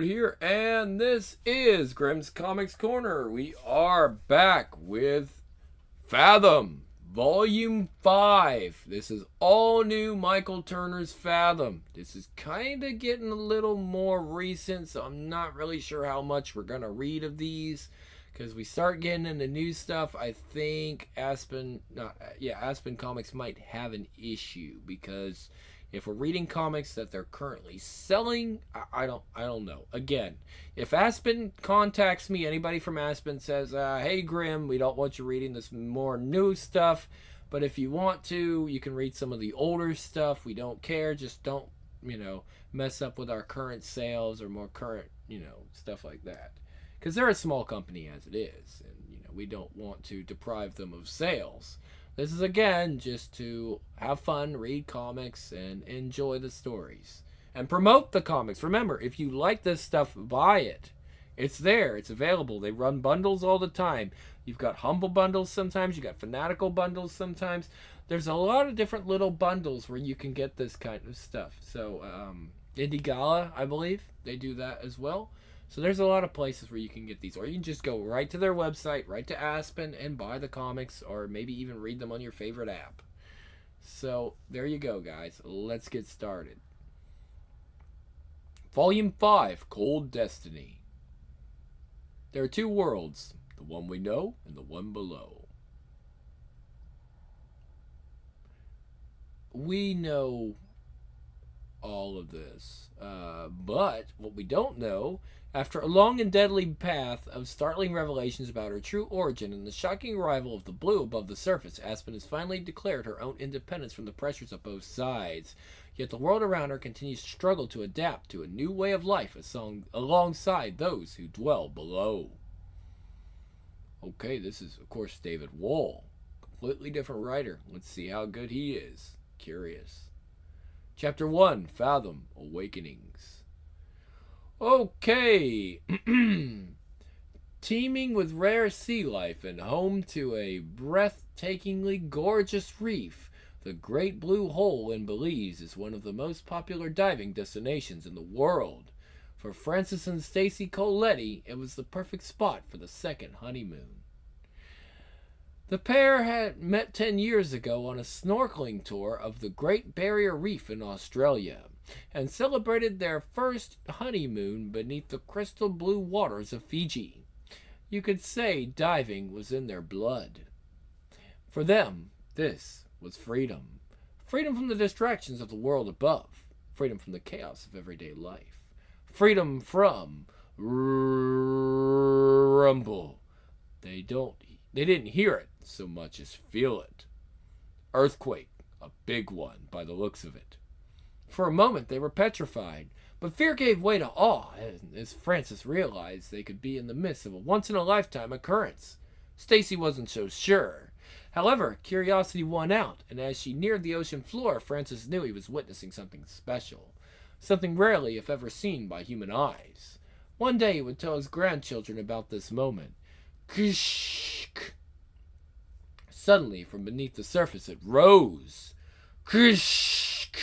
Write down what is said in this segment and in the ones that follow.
here, and this is Grimm's Comics Corner. We are back with Fathom, Volume 5. This is all new Michael Turner's Fathom. This is kind of getting a little more recent, so I'm not really sure how much we're going to read of these. Because we start getting into new stuff, I think Aspen Comics might have an issue, because if we're reading comics that they're currently selling, I don't know. Again, if Aspen contacts me, anybody from Aspen says, hey Grim, we don't want you reading this more new stuff, but if you want to, you can read some of the older stuff. We don't care. Just don't, mess up with our current sales or more current, stuff like that. Because they're a small company as it is, and we don't want to deprive them of sales. This is, again, just to have fun, read comics, and enjoy the stories. And promote the comics. Remember, if you like this stuff, buy it. It's there. It's available. They run bundles all the time. You've got Humble bundles sometimes. You've got Fanatical bundles sometimes. There's a lot of different little bundles where you can get this kind of stuff. So, Indie Gala, I believe, they do that as well. So there's a lot of places where you can get these. Or you can just go right to their website, right to Aspen, and buy the comics, or maybe even read them on your favorite app. So there you go, guys. Let's get started. Volume 5, Cold Destiny. There are two worlds, the one we know and the one below. We know all of this, but what we don't know, after a long and deadly path of startling revelations about her true origin and the shocking arrival of the blue above the surface, Aspen has finally declared her own independence from the pressures of both sides. Yet the world around her continues to struggle to adapt to a new way of life alongside those who dwell below. Okay, this is, of course, David Wall. Completely different writer. Let's see how good he is. Curious. Chapter 1, Fathom, Awakenings. Okay. Teeming with rare sea life and home to a breathtakingly gorgeous reef, the Great Blue Hole in Belize is one of the most popular diving destinations in the world. For Francis and Stacy Coletti, it was the perfect spot for the second honeymoon. The pair had met 10 years ago on a snorkeling tour of the Great Barrier Reef in Australia, and celebrated their first honeymoon beneath the crystal blue waters of Fiji. You could say diving was in their blood. For them, this was freedom. Freedom from the distractions of the world above. Freedom from the chaos of everyday life. Freedom from rumble. They didn't hear it so much as feel it. Earthquake, a big one by the looks of it. For a moment they were petrified, but fear gave way to awe as Francis realized they could be in the midst of a once-in-a-lifetime occurrence. Stacy wasn't so sure. However, curiosity won out, and as she neared the ocean floor, Francis knew he was witnessing something special, something rarely, if ever, seen by human eyes. One day he would tell his grandchildren about this moment. Kshk. Suddenly, from beneath the surface, it rose. Kshk.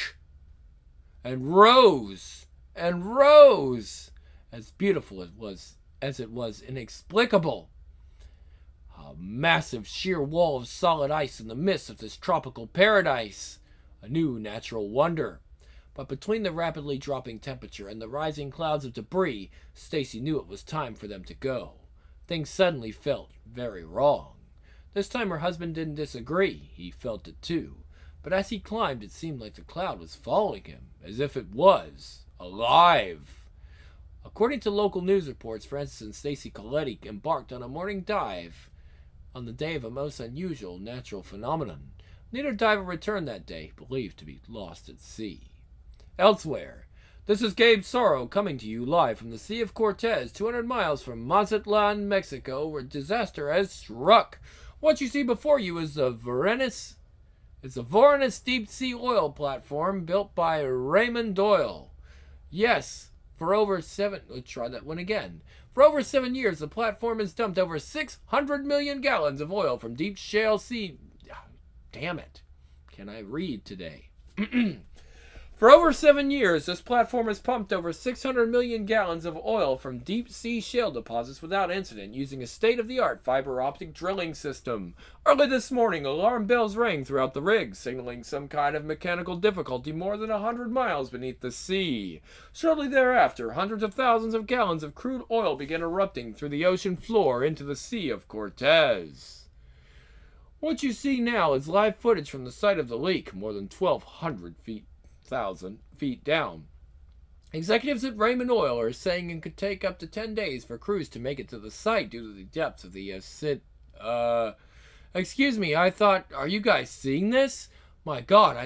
And rose, and rose, as beautiful as it was inexplicable. A massive sheer wall of solid ice in the midst of this tropical paradise, a new natural wonder. But between the rapidly dropping temperature and the rising clouds of debris, Stacy knew it was time for them to go. Things suddenly felt very wrong. This time her husband didn't disagree. He felt it too. But as he climbed, it seemed like the cloud was following him, as if it was alive. According to local news reports, Francis and Stacy Coletti embarked on a morning dive on the day of a most unusual natural phenomenon. Neither diver returned that day, believed to be lost at sea. Elsewhere, this is Gabe Sorrow coming to you live from the Sea of Cortez, 200 miles from Mazatlan, Mexico, where disaster has struck. What you see before you is the Vorenus deep-sea oil platform built by Raymond Doyle. Yes, for over 7 years, the platform has dumped over 600 million gallons of oil from deep shale sea. Damn it. Can I read today? For over 7 years, this platform has pumped over 600 million gallons of oil from deep sea shale deposits without incident using a state-of-the-art fiber optic drilling system. Early this morning, alarm bells rang throughout the rig, signaling some kind of mechanical difficulty more than 100 miles beneath the sea. Shortly thereafter, hundreds of thousands of gallons of crude oil began erupting through the ocean floor into the Sea of Cortez. What you see now is live footage from the site of the leak, more than 1,200 feet down. Executives at Raymond Oil are saying it could take up to 10 days for crews to make it to the site due to the depths of the excuse me, I thought, are you guys seeing this? My God,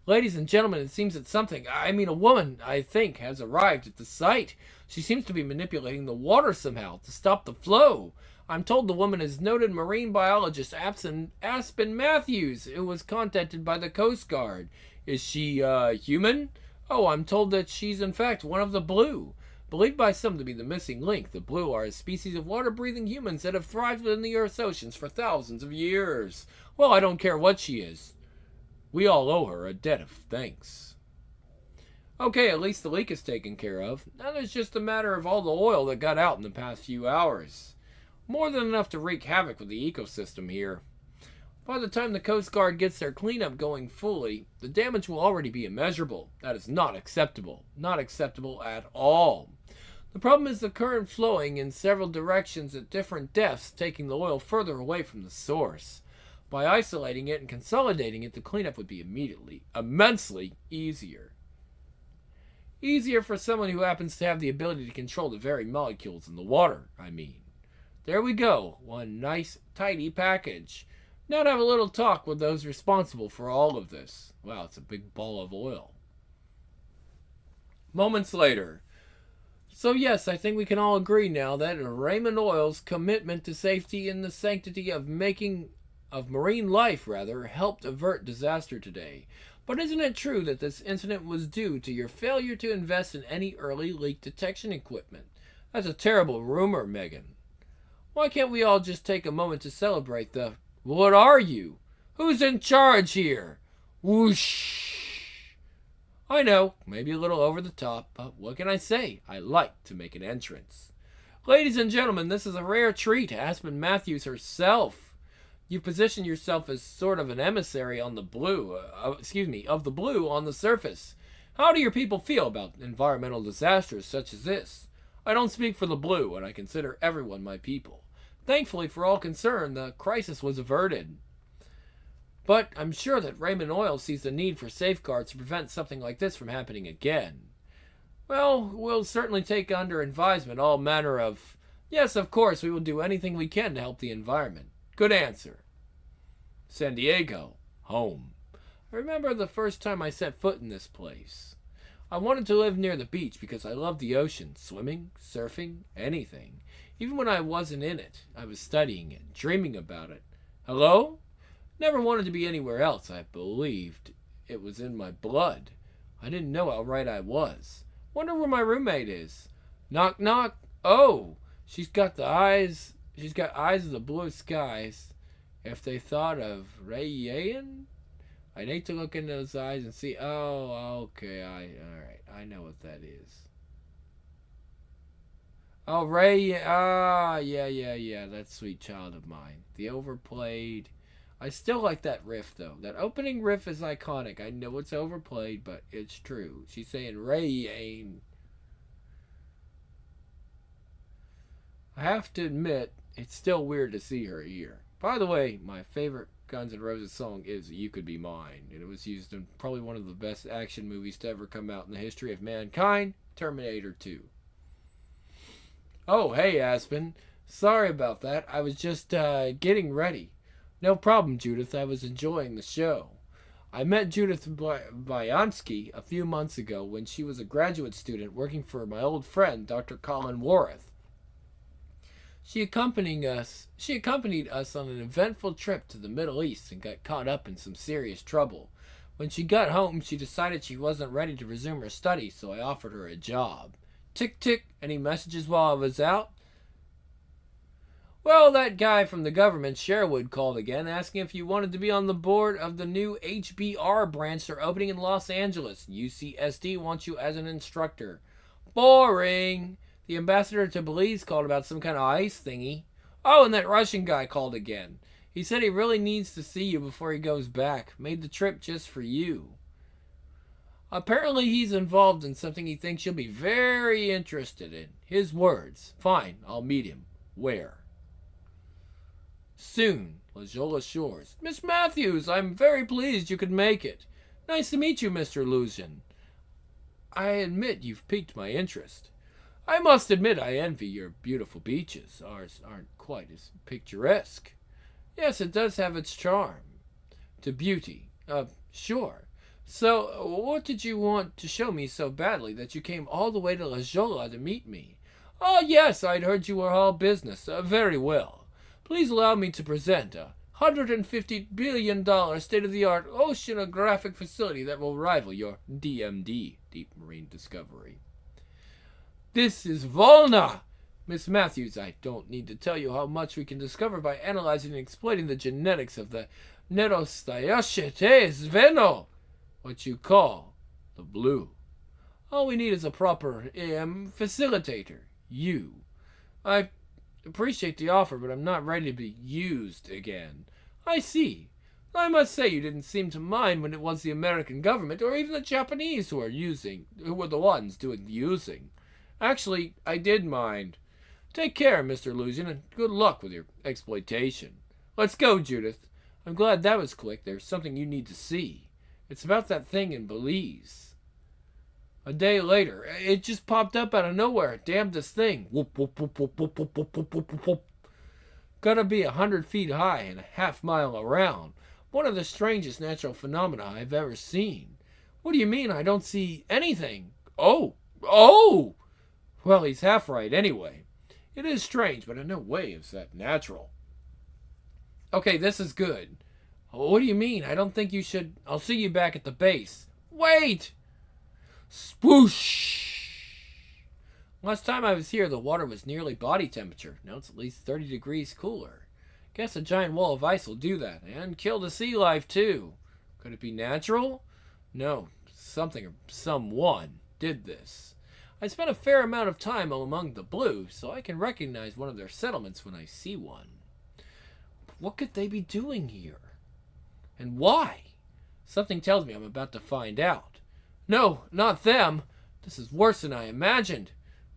ladies and gentlemen, it seems that a woman, I think, has arrived at the site. She seems to be manipulating the water somehow to stop the flow. I'm told the woman is noted marine biologist Aspen Matthews, who was contacted by the Coast Guard. Is she, human? Oh, I'm told that she's in fact one of the blue. Believed by some to be the missing link, the blue are a species of water-breathing humans that have thrived within the Earth's oceans for thousands of years. Well, I don't care what she is. We all owe her a debt of thanks. Okay, at least the leak is taken care of. Now there's just a matter of all the oil that got out in the past few hours. More than enough to wreak havoc with the ecosystem here. By the time the Coast Guard gets their cleanup going fully, the damage will already be immeasurable. That is not acceptable. Not acceptable at all. The problem is the current flowing in several directions at different depths, taking the oil further away from the source. By isolating it and consolidating it, the cleanup would be immensely easier. Easier for someone who happens to have the ability to control the very molecules in the water, There we go. One nice, tidy package. Now to have a little talk with those responsible for all of this. Wow, it's a big ball of oil. Moments later. So yes, I think we can all agree now that Raymond Oil's commitment to safety and the sanctity of marine life, helped avert disaster today. But isn't it true that this incident was due to your failure to invest in any early leak detection equipment? That's a terrible rumor, Megan. Why can't we all just take a moment to celebrate the... What are you? Who's in charge here? Whoosh. I know, maybe a little over the top, but what can I say? I like to make an entrance. Ladies and gentlemen, this is a rare treat. Aspen Matthews herself. You position yourself as sort of an emissary on the blue, of the blue on the surface. How do your people feel about environmental disasters such as this? I don't speak for the blue, and I consider everyone my people. Thankfully, for all concerned, the crisis was averted. But I'm sure that Raymond Oil sees the need for safeguards to prevent something like this from happening again. Well, we'll certainly take under advisement all manner of... Yes, of course, we will do anything we can to help the environment. Good answer. San Diego, home. I remember the first time I set foot in this place. I wanted to live near the beach because I love the ocean, swimming, surfing, anything. Even when I wasn't in it, I was studying it, dreaming about it. Hello? Never wanted to be anywhere else. I believed it was in my blood. I didn't know how right I was. Wonder where my roommate is. Knock, knock. Oh, she's got eyes of the blue skies. If they thought of Rayan, I'd hate to look into those eyes and see. Oh, okay. All right. I know what that is. Oh, Ray, yeah, that sweet child of mine. The overplayed. I still like that riff, though. That opening riff is iconic. I know it's overplayed, but it's true. She's saying, Ray ain't. I have to admit, it's still weird to see her here. By the way, my favorite Guns N' Roses song is You Could Be Mine. And it was used in probably one of the best action movies to ever come out in the history of mankind, Terminator 2. Oh, hey, Aspen. Sorry about that. I was just getting ready. No problem, Judith. I was enjoying the show. I met Judith Byansky a few months ago when she was a graduate student working for my old friend, Dr. Colin Warith. She accompanied us on an eventful trip to the Middle East and got caught up in some serious trouble. When she got home, she decided she wasn't ready to resume her studies, so I offered her a job. Tick, tick. Any messages while I was out? Well, that guy from the government, Sherwood, called again, asking if you wanted to be on the board of the new HBR branch they're opening in Los Angeles. UCSD wants you as an instructor. Boring. The ambassador to Belize called about some kind of ice thingy. Oh, and that Russian guy called again. He said he really needs to see you before he goes back. Made the trip just for you. Apparently he's involved in something he thinks you'll be very interested in. His words. Fine, I'll meet him. Where? Soon, La Jolla Shores. Miss Matthews, I'm very pleased you could make it. Nice to meet you, Mr. Lucian. I admit you've piqued my interest. I must admit I envy your beautiful beaches. Ours aren't quite as picturesque. Yes, it does have its charm. To beauty. Sure. So, what did you want to show me so badly that you came all the way to La Jolla to meet me? Oh, yes, I'd heard you were all business. Very well. Please allow me to present a $150 billion state-of-the-art oceanographic facility that will rival your DMD, Deep Marine Discovery. This is Volna! Miss Matthews, I don't need to tell you how much we can discover by analyzing and exploiting the genetics of the Nerostoyacetes Veno, what you call the blue. All we need is a proper facilitator, you. I appreciate the offer, but I'm not ready to be used again. I see. I must say you didn't seem to mind when it was the American government or even the Japanese who were the ones doing the using. Actually, I did mind. Take care, Mr. Lucian, and good luck with your exploitation. Let's go, Judith. I'm glad that was quick. There's something you need to see. It's about that thing in Belize. A day later, it just popped up out of nowhere. Damnedest thing. Whoop, whoop, whoop, whoop, whoop, whoop, whoop, whoop, whoop, whoop. Gotta be 100 feet high and a half-mile around. One of the strangest natural phenomena I've ever seen. What do you mean I don't see anything? Oh! Well, he's half right anyway. It is strange, but in no way is that natural. Okay, this is good. What do you mean? I don't think you should. I'll see you back at the base. Wait! Swoosh! Last time I was here, the water was nearly body temperature. Now it's at least 30 degrees cooler. Guess a giant wall of ice will do that, and kill the sea life too. Could it be natural? No, something or someone did this. I spent a fair amount of time among the blue, so I can recognize one of their settlements when I see one. What could they be doing here? And why? Something tells me I'm about to find out. No, not them. This is worse than I imagined.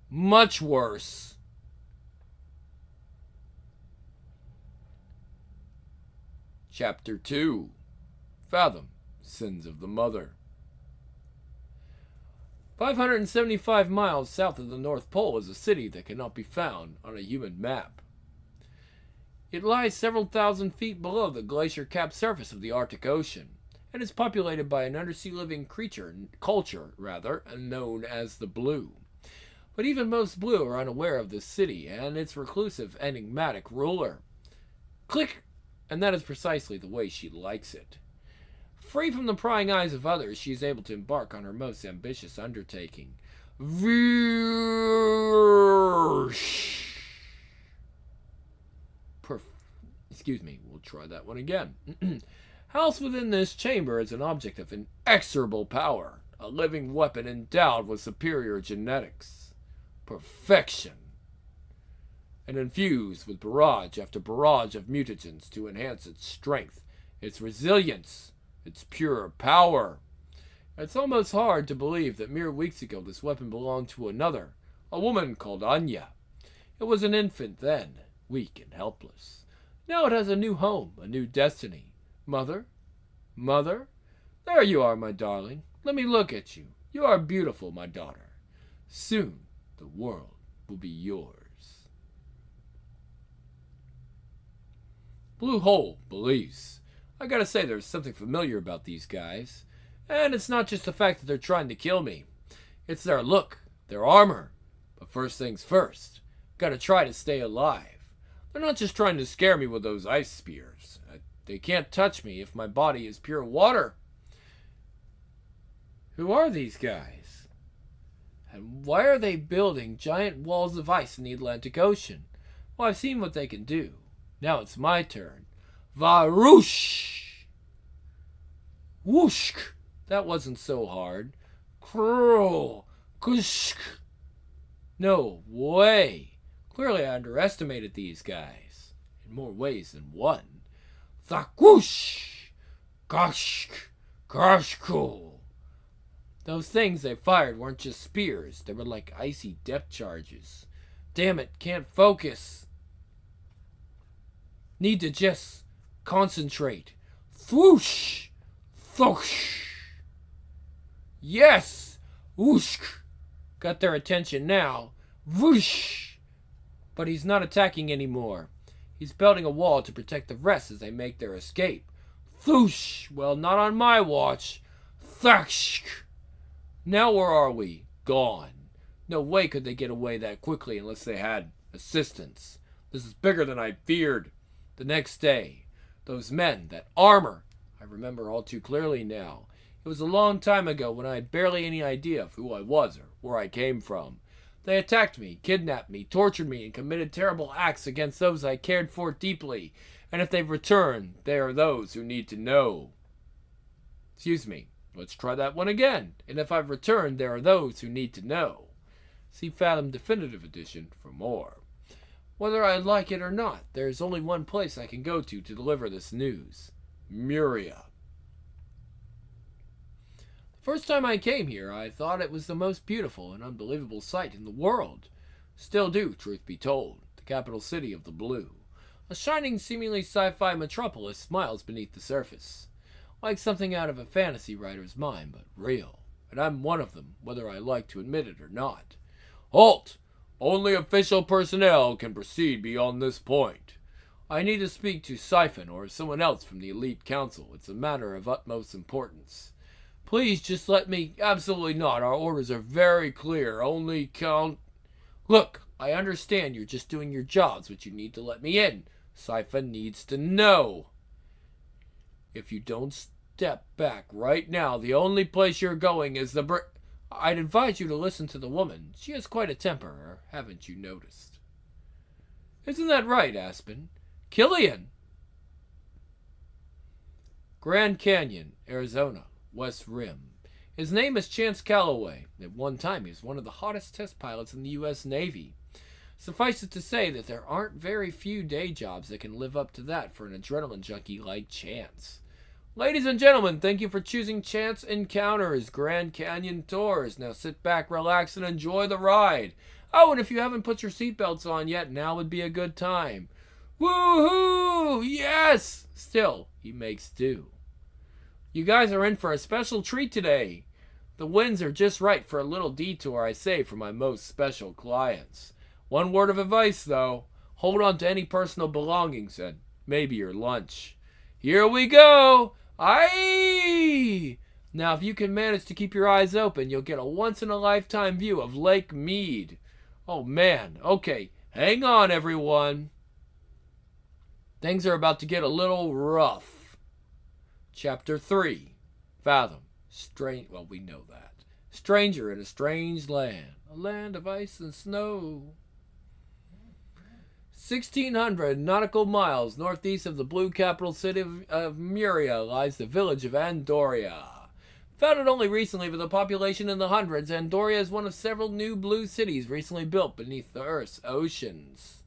Much worse. Chapter 2. Fathom, Sins of the Mother. 575 miles south of the North Pole is a city that cannot be found on a human map. It lies several thousand feet below the glacier-capped surface of the Arctic Ocean, and is populated by an undersea living culture known as the Blue. But even most Blue are unaware of this city and its reclusive, enigmatic ruler. Click! And that is precisely the way she likes it. Free from the prying eyes of others, she is able to embark on her most ambitious undertaking. Excuse me, we'll try that one again. Housed within this chamber is an object of inexorable power, a living weapon endowed with superior genetics. Perfection. And infused with barrage after barrage of mutagens to enhance its strength, its resilience, its pure power. It's almost hard to believe that mere weeks ago this weapon belonged to another, a woman called Anya. It was an infant then, weak and helpless. Now it has a new home, a new destiny. Mother? Mother? There you are, my darling. Let me look at you. You are beautiful, my daughter. Soon the world will be yours. Blue Hole, Belize. I gotta say there's something familiar about these guys. And it's not just the fact that they're trying to kill me. It's their look, their armor. But first things first, gotta try to stay alive. They're not just trying to scare me with those ice spears. They can't touch me if my body is pure water. Who are these guys? And why are they building giant walls of ice in the Atlantic Ocean? Well, I've seen what they can do. Now it's my turn. Varoosh! Whoosh! That wasn't so hard. Crow! Kushk! No way! Clearly I underestimated these guys. In more ways than one. Thakwoosh! Goshk! Goshko! Those things they fired weren't just spears. They were like icy depth charges. Damn it, can't focus. Need to just concentrate. Thwoosh! Thoosh! Yes! Whoosh! Got their attention now. Whoosh! But he's not attacking anymore. He's building a wall to protect the rest as they make their escape. Thoosh! Well, not on my watch. Thaksh! Now where are we? Gone. No way could they get away that quickly unless they had assistance. This is bigger than I feared. The next day, those men, that armor, I remember all too clearly now. It was a long time ago when I had barely any idea of who I was or where I came from. They attacked me, kidnapped me, tortured me, and committed terrible acts against those I cared for deeply. And if they've returned, they are those who need to know. Excuse me, let's try that one again. And if I've returned, there are those who need to know. See Fathom Definitive Edition for more. Whether I like it or not, there is only one place I can go to deliver this news. Muria. The first time I came here, I thought it was the most beautiful and unbelievable sight in the world. Still do, truth be told, the capital city of the blue. A shining, seemingly sci-fi metropolis smiles beneath the surface. Like something out of a fantasy writer's mind, but real. And I'm one of them, whether I like to admit it or not. Halt! Only official personnel can proceed beyond this point. I need to speak to Siphon or someone else from the Elite Council. It's a matter of utmost importance. Please just let me... Absolutely not. Our orders are very clear. Only count... Look, I understand you're just doing your jobs, but you need to let me in. Siphon needs to know. If you don't step back right now, the only place you're going is the I'd advise you to listen to the woman. She has quite a temper, haven't you noticed? Isn't that right, Aspen? Killian! Grand Canyon, Arizona, West Rim. His name is Chance Calloway. At one time, he was one of the hottest test pilots in the U.S. Navy. Suffice it to say that there aren't very few day jobs that can live up to that for an adrenaline junkie like Chance. Ladies and gentlemen, thank you for choosing Chance Encounters Grand Canyon Tours. Now sit back, relax, and enjoy the ride. Oh, and if you haven't put your seatbelts on yet, now would be a good time. Woohoo! Yes! Still, he makes do. You guys are in for a special treat today. The winds are just right for a little detour I save for my most special clients. One word of advice, though. Hold on to any personal belongings and maybe your lunch. Here we go! Aye! Now, if you can manage to keep your eyes open, you'll get a once-in-a-lifetime view of Lake Mead. Oh, man. Okay, hang on, everyone. Things are about to get a little rough. Chapter 3. Fathom. Well, we know that. Stranger in a strange land. A land of ice and snow. 1,600 nautical miles northeast of the blue capital city of Muria lies the village of Andoria. Founded only recently with a population in the hundreds, Andoria is one of several new blue cities recently built beneath the Earth's oceans.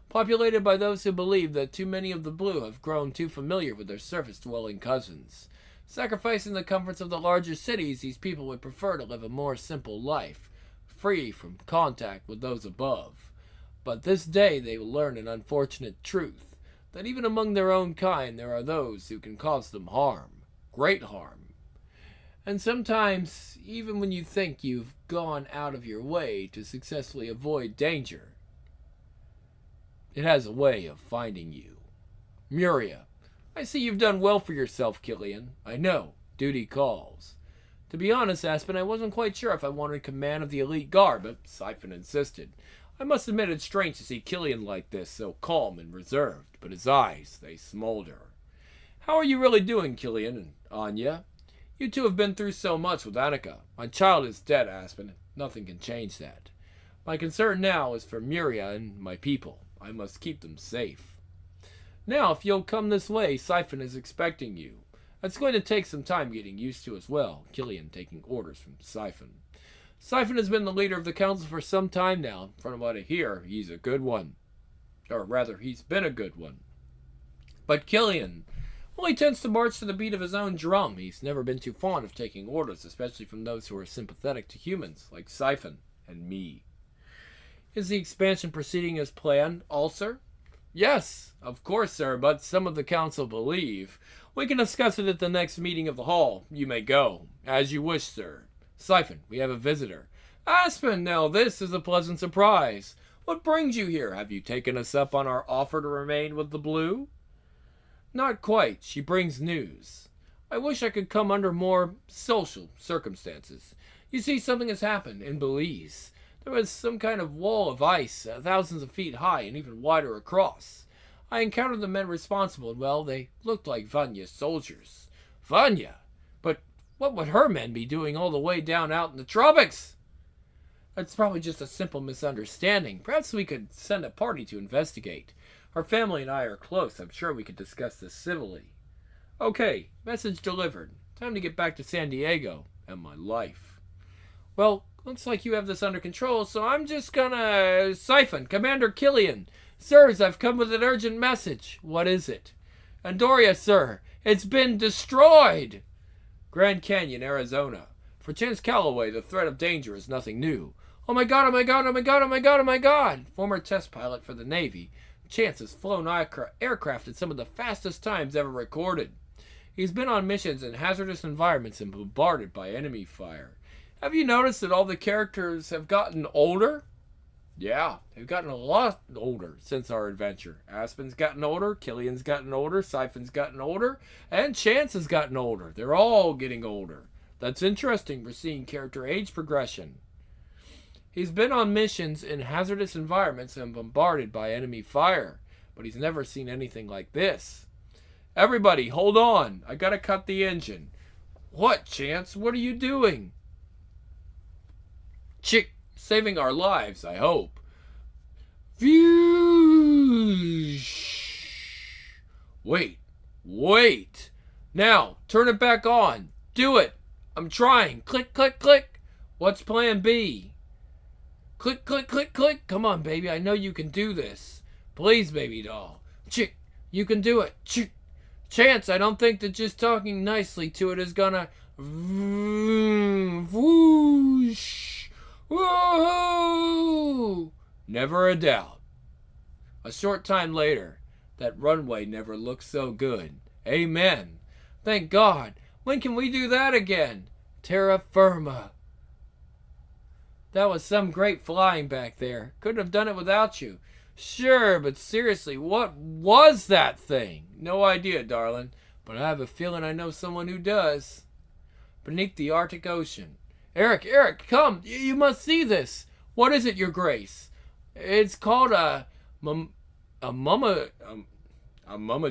Populated by those who believe that too many of the blue have grown too familiar with their surface-dwelling cousins. Sacrificing the comforts of the larger cities, these people would prefer to live a more simple life, free from contact with those above. But this day they will learn an unfortunate truth, that even among their own kind there are those who can cause them harm, great harm. And sometimes, even when you think you've gone out of your way to successfully avoid danger, it has a way of finding you. Muria, I see you've done well for yourself, Killian. I know, duty calls. To be honest, Aspen, I wasn't quite sure if I wanted command of the elite guard, but Siphon insisted. I must admit it's strange to see Killian like this, so calm and reserved, but his eyes, they smolder. How are you really doing, Killian and Anya? You two have been through so much with Annika. My child is dead, Aspen. Nothing can change that. My concern now is for Muria and my people. I must keep them safe. Now, if you'll come this way, Siphon is expecting you. It's going to take some time getting used to as well, Killian taking orders from Siphon. Siphon has been the leader of the council for some time now. From what I hear, he's a good one. Or rather, he's been a good one. But Killian, well, he tends to march to the beat of his own drum. He's never been too fond of taking orders, especially from those who are sympathetic to humans, like Siphon and me. Is the expansion proceeding as planned, Ulcer? Yes, of course, sir, but some of the council believe. We can discuss it at the next meeting of the hall. You may go. As you wish, sir. Siphon, we have a visitor. Aspen, now this is a pleasant surprise. What brings you here? Have you taken us up on our offer to remain with the Blue? Not quite. She brings news. I wish I could come under more social circumstances. You see, something has happened in Belize. There was some kind of wall of ice, thousands of feet high and even wider across. I encountered the men responsible, and well, they looked like Vanya's soldiers. Vanya? But what would her men be doing all the way down out in the tropics? That's probably just a simple misunderstanding. Perhaps we could send a party to investigate. Her family and I are close. I'm sure we could discuss this civilly. Okay, message delivered. Time to get back to San Diego and my life. Well, looks like you have this under control, so I'm just gonna... Siphon, Commander Killian. Sirs, I've come with an urgent message. What is it? Andoria, sir. It's been destroyed. Grand Canyon, Arizona. For Chance Calloway, the threat of danger is nothing new. Oh my god, oh my god, oh my god, oh my god, oh my god. Former test pilot for the Navy, Chance has flown aircraft at some of the fastest times ever recorded. He's been on missions in hazardous environments and bombarded by enemy fire. Have you noticed that all the characters have gotten older? Yeah, they've gotten a lot older since our adventure. Aspen's gotten older, Killian's gotten older, Siphon's gotten older, and Chance has gotten older. They're all getting older. That's interesting. We're seeing character age progression. He's been on missions in hazardous environments and bombarded by enemy fire, but he's never seen anything like this. Everybody, hold on. I gotta cut the engine. What, Chance? What are you doing? Chick, saving our lives, I hope. Wait. Now, turn it back on. Do it. I'm trying. Click, click, click. What's plan B? Click, click, click, click. Come on, baby. I know you can do this. Please, baby doll. Chick, you can do it. Chick. Chance, I don't think that just talking nicely to it is gonna... Whoosh. Whoa! Never a doubt. A short time later, that runway never looked so good. Amen. Thank God. When can we do that again? Terra firma. That was some great flying back there. Couldn't have done it without you. Sure, but seriously, what was that thing? No idea, darling, but I have a feeling I know someone who does. Beneath the Arctic Ocean. Eric, come! You must see this. What is it, Your Grace? It's called a mama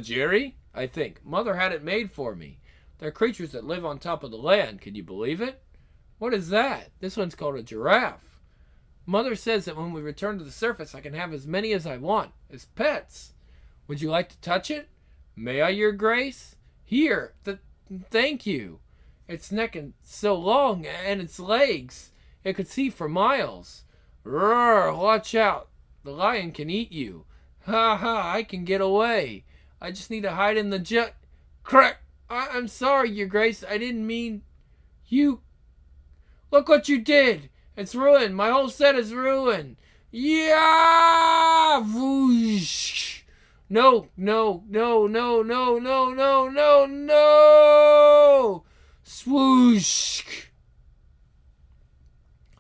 Jerry, I think. Mother had it made for me. They're creatures that live on top of the land. Can you believe it? What is that? This one's called a giraffe. Mother says that when we return to the surface, I can have as many as I want, as pets. Would you like to touch it? May I, Your Grace? Here, thank you. Its neck is so long, and its legs. It could see for miles. Roar, watch out. The lion can eat you. Ha ha, I can get away. I just need to hide in the Crack! I'm sorry, Your Grace. I didn't mean... You... Look what you did! It's ruined! My whole set is ruined! Yeah! Whoosh! No! Swoosh!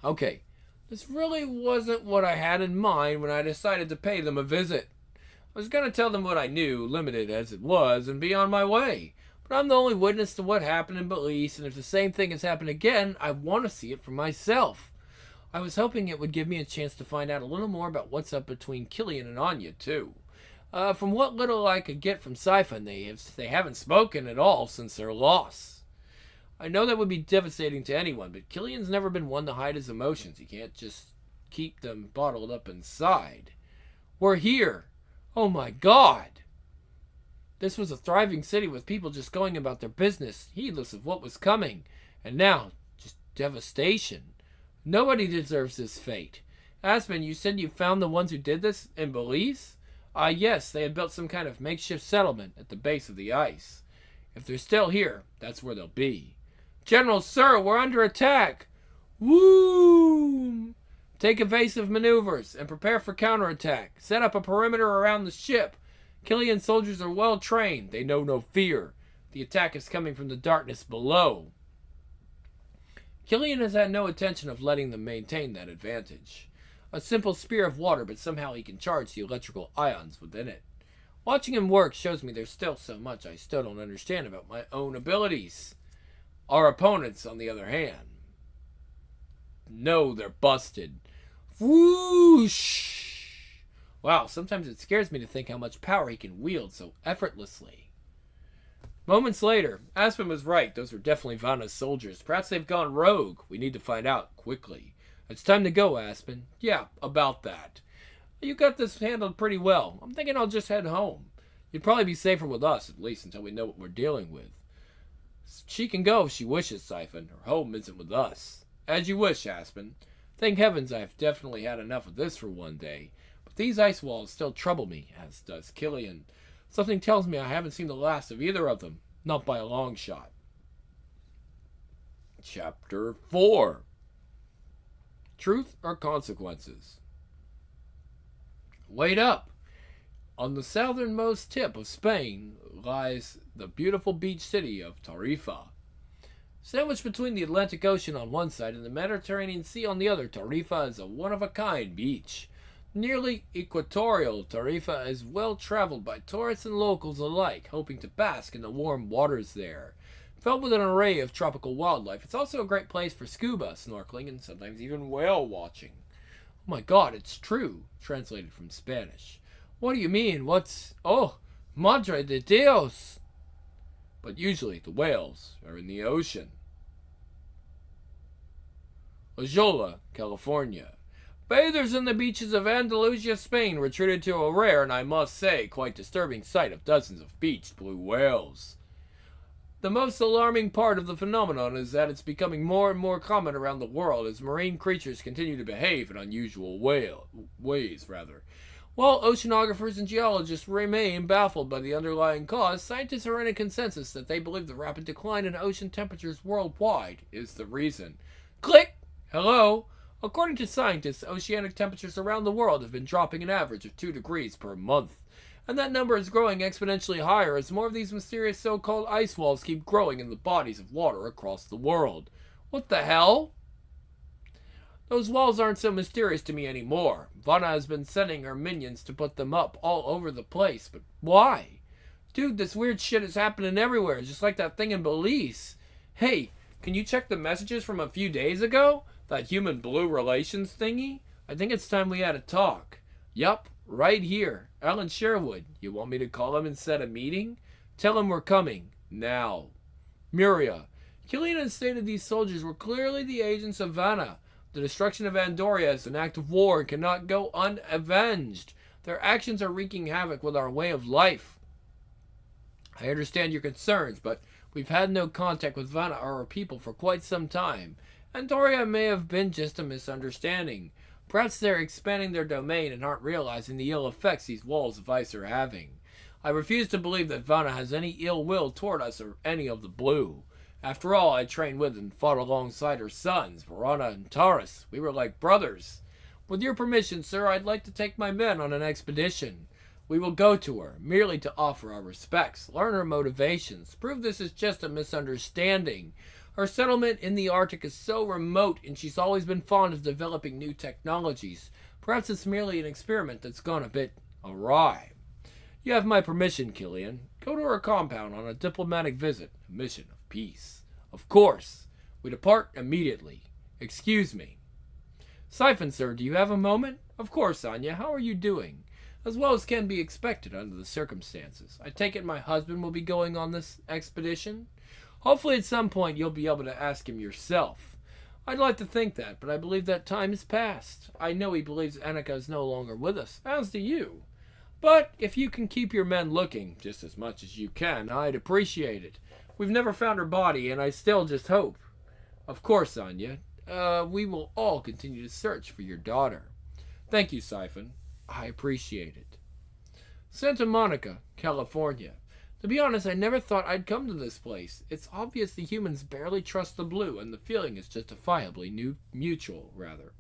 Okay, this really wasn't what I had in mind when I decided to pay them a visit. I was going to tell them what I knew, limited as it was, and be on my way. But I'm the only witness to what happened in Belize, and if the same thing has happened again, I want to see it for myself. I was hoping it would give me a chance to find out a little more about what's up between Killian and Anya, too. From what little I could get from Siphon, they haven't spoken at all since their loss. I know that would be devastating to anyone, but Killian's never been one to hide his emotions. He can't just keep them bottled up inside. We're here. Oh my God. This was a thriving city with people just going about their business, heedless of what was coming. And now, just devastation. Nobody deserves this fate. Aspen, you said you found the ones who did this in Belize? Yes, they had built some kind of makeshift settlement at the base of the ice. If they're still here, that's where they'll be. General, sir, we're under attack. Woo! Take evasive maneuvers and prepare for counterattack. Set up a perimeter around the ship. Killian's soldiers are well trained. They know no fear. The attack is coming from the darkness below. Killian has had no intention of letting them maintain that advantage. A simple spear of water, but somehow he can charge the electrical ions within it. Watching him work shows me there's still so much I still don't understand about my own abilities. Our opponents, on the other hand, no, they're busted. Whoosh! Wow, sometimes it scares me to think how much power he can wield so effortlessly. Moments later, Aspen was right. Those were definitely Vanna's soldiers. Perhaps they've gone rogue. We need to find out quickly. It's time to go, Aspen. Yeah, about that. You got this handled pretty well. I'm thinking I'll just head home. You'd probably be safer with us, at least until we know what we're dealing with. She can go if she wishes, Siphon. Her home isn't with us. As you wish, Aspen. Thank heavens I've definitely had enough of this for one day. But these ice walls still trouble me, as does Killian. Something tells me I haven't seen the last of either of them. Not by a long shot. Chapter 4. Truth or Consequences? Wait up! On the southernmost tip of Spain lies the beautiful beach city of Tarifa. Sandwiched between the Atlantic Ocean on one side and the Mediterranean Sea on the other, Tarifa is a one-of-a-kind beach. Nearly equatorial, Tarifa is well traveled by tourists and locals alike, hoping to bask in the warm waters there. Filled with an array of tropical wildlife, it's also a great place for scuba, snorkeling, and sometimes even whale watching. Oh my God, it's true, translated from Spanish. What do you mean? What's... Oh, Madre de Dios! But usually the whales are in the ocean. Ojola, California. Bathers in the beaches of Andalusia, Spain were treated to a rare and, I must say, quite disturbing sight of dozens of beached blue whales. The most alarming part of the phenomenon is that it's becoming more and more common around the world as marine creatures continue to behave in unusual ways. While oceanographers and geologists remain baffled by the underlying cause, scientists are in a consensus that they believe the rapid decline in ocean temperatures worldwide is the reason. Click! Hello? According to scientists, oceanic temperatures around the world have been dropping an average of 2 degrees per month. And that number is growing exponentially higher as more of these mysterious so-called ice walls keep growing in the bodies of water across the world. What the hell? Those walls aren't so mysterious to me anymore. Vanna has been sending her minions to put them up all over the place, but why? Dude, this weird shit is happening everywhere, just like that thing in Belize. Hey, can you check the messages from a few days ago? That human blue relations thingy? I think it's time we had a talk. Yup, right here. Alan Sherwood. You want me to call him and set a meeting? Tell him we're coming. Now. Muria. Killian had stated these soldiers were clearly the agents of Vanna. The destruction of Andoria is an act of war and cannot go unavenged. Their actions are wreaking havoc with our way of life. I understand your concerns, but we've had no contact with Vanna or our people for quite some time. Andoria may have been just a misunderstanding. Perhaps they're expanding their domain and aren't realizing the ill effects these walls of ice are having. I refuse to believe that Vanna has any ill will toward us or any of the blue. After all, I trained with and fought alongside her sons, Verona and Taurus. We were like brothers. With your permission, sir, I'd like to take my men on an expedition. We will go to her, merely to offer our respects, learn her motivations, prove this is just a misunderstanding. Her settlement in the Arctic is so remote, and she's always been fond of developing new technologies. Perhaps it's merely an experiment that's gone a bit awry. You have my permission, Killian. Go to her compound on a diplomatic visit, a mission of peace. Of course. We depart immediately. Excuse me. Siphon, sir, do you have a moment? Of course, Anya. How are you doing? As well as can be expected under the circumstances. I take it my husband will be going on this expedition? Hopefully at some point you'll be able to ask him yourself. I'd like to think that, but I believe that time is past. I know he believes Annika is no longer with us, as do you. But if you can keep your men looking, just as much as you can, I'd appreciate it. We've never found her body, and I still just hope. Of course, Anya. We will all continue to search for your daughter. Thank you, Siphon. I appreciate it. Santa Monica, California. To be honest, I never thought I'd come to this place. It's obvious the humans barely trust the blue, and the feeling is justifiably mutual, rather.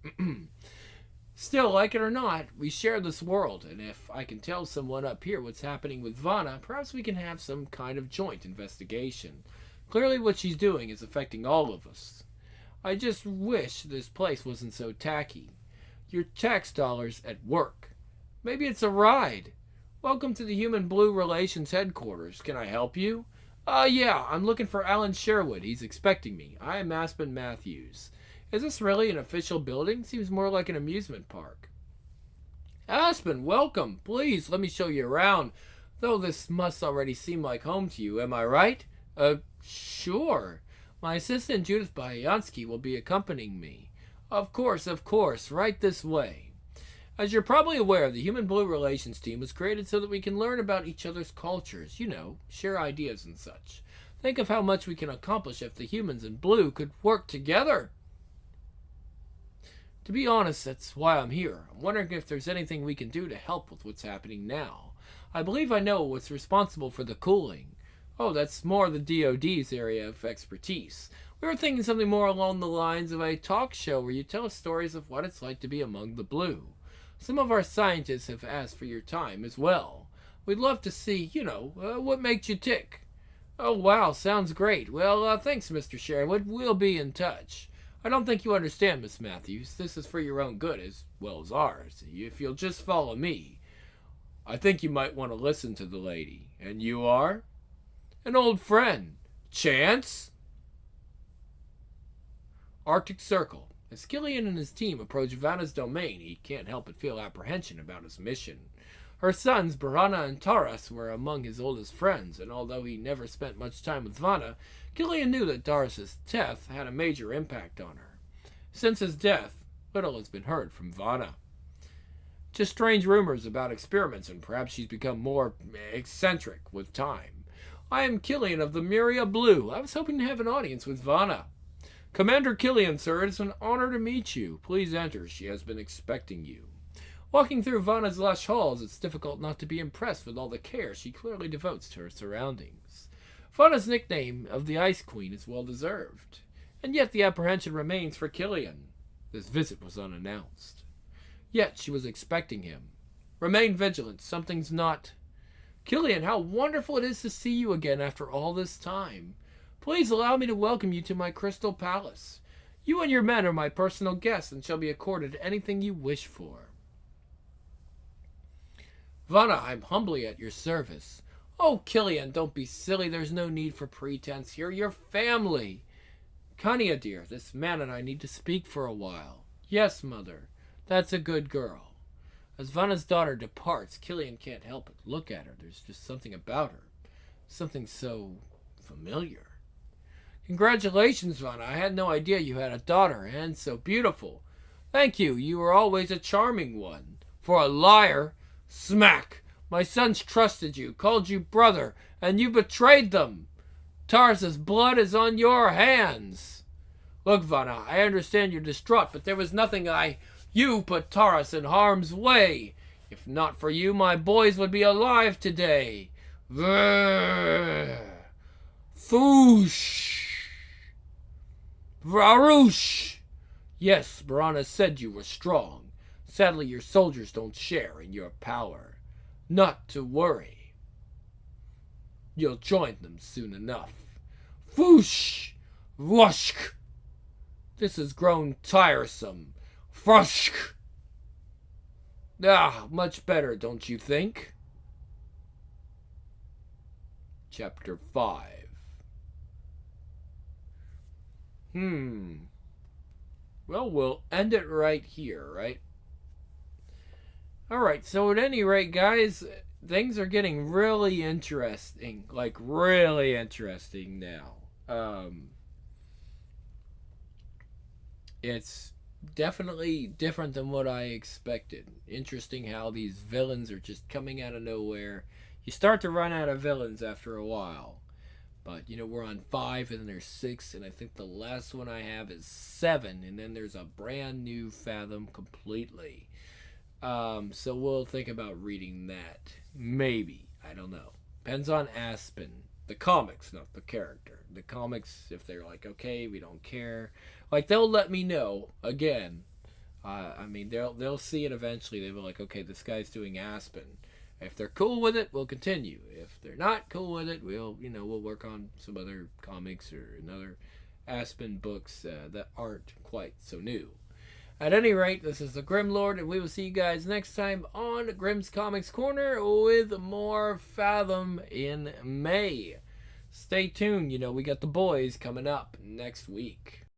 Still, like it or not, we share this world, and if I can tell someone up here what's happening with Vanna, perhaps we can have some kind of joint investigation. Clearly what she's doing is affecting all of us. I just wish this place wasn't so tacky. Your tax dollars at work. Maybe it's a ride. Welcome to the Human Blue Relations headquarters. Can I help you? Yeah, I'm looking for Alan Sherwood. He's expecting me. I am Aspen Matthews. Is this really an official building? Seems more like an amusement park. Aspen, welcome. Please, let me show you around. Though this must already seem like home to you, am I right? Sure. My assistant Judith Bayansky will be accompanying me. Of course, right this way. As you're probably aware, the Human Blue Relations team was created so that we can learn about each other's cultures, share ideas and such. Think of how much we can accomplish if the humans in blue could work together. To be honest, that's why I'm here. I'm wondering if there's anything we can do to help with what's happening now. I believe I know what's responsible for the cooling. Oh, that's more the DoD's area of expertise. We were thinking something more along the lines of a talk show where you tell us stories of what it's like to be among the blue. Some of our scientists have asked for your time as well. We'd love to see, what makes you tick. Oh, wow, sounds great. Well, thanks, Mr. Sherwood. We'll be in touch. I don't think you understand, Miss Matthews. This is for your own good as well as ours. If you'll just follow me. I think you might want to listen to the lady. And you are? An old friend. Chance? Arctic Circle. As Killian and his team approach Vanna's domain, he can't help but feel apprehension about his mission. Her sons, Barana and Taras, were among his oldest friends, and although he never spent much time with Vanna, Killian knew that Taras' death had a major impact on her. Since his death, little has been heard from Vanna. Just strange rumors about experiments, and perhaps she's become more eccentric with time. I am Killian of the Myria Blue. I was hoping to have an audience with Vanna. Commander Killian, sir, it is an honor to meet you. Please enter. She has been expecting you. Walking through Vanna's lush halls, it's difficult not to be impressed with all the care she clearly devotes to her surroundings. Vanna's nickname of the Ice Queen is well deserved, and yet the apprehension remains for Killian. This visit was unannounced. Yet she was expecting him. Remain vigilant. Something's not... Killian, how wonderful it is to see you again after all this time. Please allow me to welcome you to my Crystal Palace. You and your men are my personal guests and shall be accorded anything you wish for. Vanna, I'm humbly at your service. Oh, Killian, don't be silly. There's no need for pretense here. You're family. Kania, dear, this man and I need to speak for a while. Yes, mother. That's a good girl. As Vanna's daughter departs, Killian can't help but look at her. There's just something about her. Something so familiar. Congratulations, Vanna. I had no idea you had a daughter, and so beautiful. Thank you. You were always a charming one. For a liar. Smack! My sons trusted you, called you brother, and you betrayed them. Tars's blood is on your hands. Look, Vanna, I understand you're distraught, but there was nothing You put Taras in harm's way. If not for you, my boys would be alive today. Vrrr. Thoosh. Varush. Yes, Barana said you were strong. Sadly, your soldiers don't share in your power. Not to worry. You'll join them soon enough. Foosh! Whooshk! This has grown tiresome. Frushk! Much better, don't you think? Chapter 5. Well, we'll end it right here, right? Alright, so at any rate, guys, things are getting really interesting. Like, really interesting now. It's definitely different than what I expected. Interesting how these villains are just coming out of nowhere. You start to run out of villains after a while. But, we're on 5 and then there's 6, and I think the last one I have is 7, and then there's a brand new Fathom completely. So we'll think about reading that. Maybe. I don't know. Depends on Aspen. The comics, not the character. The comics, if they're like, okay, we don't care, like they'll let me know again. I mean, they'll see it eventually. They'll be like, okay, this guy's doing Aspen. If they're cool with it, we'll continue. If they're not cool with it, we'll work on some other comics or another Aspen books that aren't quite so new. At any rate, this is the Grim Lord, and we will see you guys next time on Grimm's Comics Corner with more Fathom in May. Stay tuned. We got the boys coming up next week.